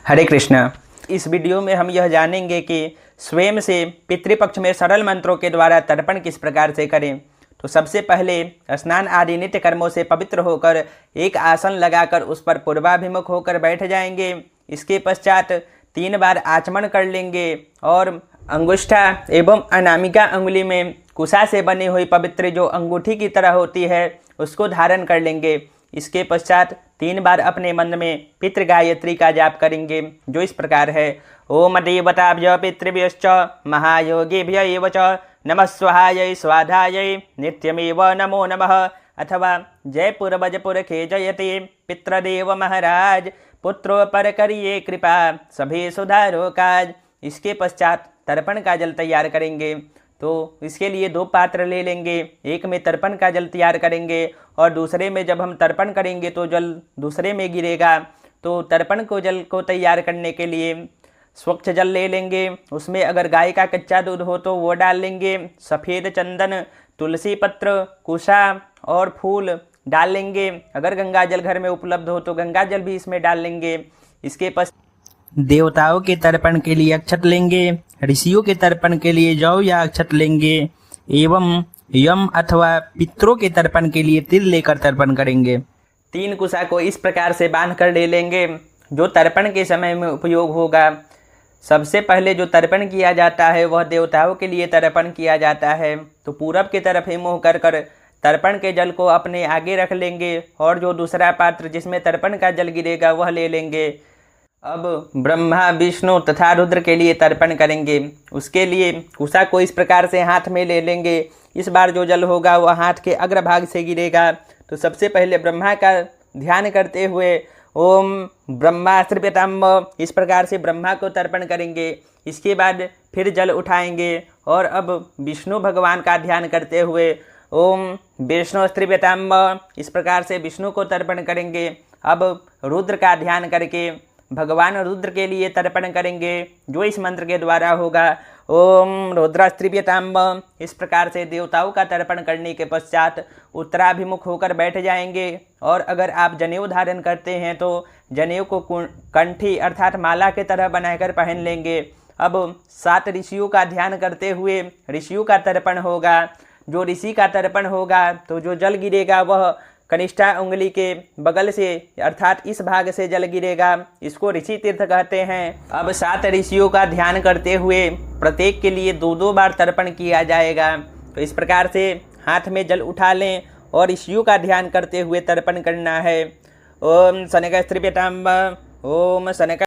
हरे कृष्णा। इस वीडियो में हम यह जानेंगे कि स्वयं से पितृपक्ष में सरल मंत्रों के द्वारा तर्पण किस प्रकार से करें। तो सबसे पहले स्नान आदि नित्य कर्मों से पवित्र होकर एक आसन लगाकर उस पर पूर्वाभिमुख होकर बैठ जाएंगे। इसके पश्चात 3 बार आचमन कर लेंगे और अंगुष्ठा एवं अनामिका अंगुली में कुशा से बनी हुई पवित्र जो अंगूठी की तरह होती है उसको धारण कर लेंगे। इसके पश्चात 3 बार अपने मन में पितृ गायत्री का जाप करेंगे, जो इस प्रकार है। ओम देवताभ्य पितृभ्यश्च महायोगेभ्य एव च नमः स्वाहायै स्वाधायै नित्यमेव नमो नमः। अथवा जय पूर्वजपुरखे जयते पितृदेव महाराज पुत्रों पर करिए कृपा सभी सुधारो काज। इसके पश्चात तर्पण का जल तैयार करेंगे। तो इसके लिए 2 पात्र ले लेंगे। एक में तर्पण का जल तैयार करेंगे और दूसरे में जब हम तर्पण करेंगे तो जल दूसरे में गिरेगा। तो तर्पण को जल को तैयार करने के लिए स्वच्छ जल ले लेंगे। उसमें अगर गाय का कच्चा दूध हो तो वो डाल लेंगे। सफ़ेद चंदन, तुलसी पत्र, कुशा और फूल डाल लेंगे। अगर गंगा जल घर में उपलब्ध हो तो गंगा जल भी इसमें डाल लेंगे। इसके पश्चात देवताओं के तर्पण के लिए अक्षत लेंगे। ऋषियों के तर्पण के लिए जौ या अक्षत लेंगे एवं यम अथवा पितरों के तर्पण के लिए तिल लेकर तर्पण करेंगे। 3 कुशा को इस प्रकार से बांध कर ले लेंगे जो तर्पण के समय में उपयोग होगा। सबसे पहले जो तर्पण किया जाता है वह देवताओं के लिए तर्पण किया जाता है। तो पूरब की तरफ ही मुँह कर तर्पण के जल को अपने आगे रख लेंगे और जो दूसरा पात्र जिसमें तर्पण का जल गिरेगा वह ले लेंगे। अब ब्रह्मा, विष्णु तथा रुद्र के लिए तर्पण करेंगे। उसके लिए कुशा को इस प्रकार से हाथ में ले लेंगे। इस बार जो जल होगा वह हाथ के अग्रभाग से गिरेगा। तो सबसे पहले ब्रह्मा का ध्यान करते हुए ओम ब्रह्मास्त्रप्यताम्ब इस प्रकार से ब्रह्मा को तर्पण करेंगे। इसके बाद फिर जल उठाएंगे और अब विष्णु भगवान का ध्यान करते हुए ओम विष्णुस्त्रिप्यताम्ब इस प्रकार से विष्णु को तर्पण करेंगे। अब रुद्र का ध्यान करके भगवान रुद्र के लिए तर्पण करेंगे, जो इस मंत्र के द्वारा होगा। ओम रुद्रास्त्रिप्यताम्ब इस प्रकार से देवताओं का तर्पण करने के पश्चात उत्तराभिमुख होकर बैठ जाएंगे। और अगर आप जनेऊ धारण करते हैं तो जनेऊ को कंठी अर्थात माला के तरह बनाकर पहन लेंगे। अब 7 ऋषियों का ध्यान करते हुए ऋषियों का तर्पण होगा। जो ऋषि का तर्पण होगा तो जो जल गिरेगा वह कनिष्ठा उंगली के बगल से अर्थात इस भाग से जल गिरेगा। इसको ऋषि तीर्थ कहते हैं। अब 7 ऋषियों का ध्यान करते हुए प्रत्येक के लिए 2-2 बार तर्पण किया जाएगा। तो इस प्रकार से हाथ में जल उठा लें और ऋषियों का ध्यान करते हुए तर्पण करना है। ओम शनकस्त्रिप्यताम्ब ओम शनक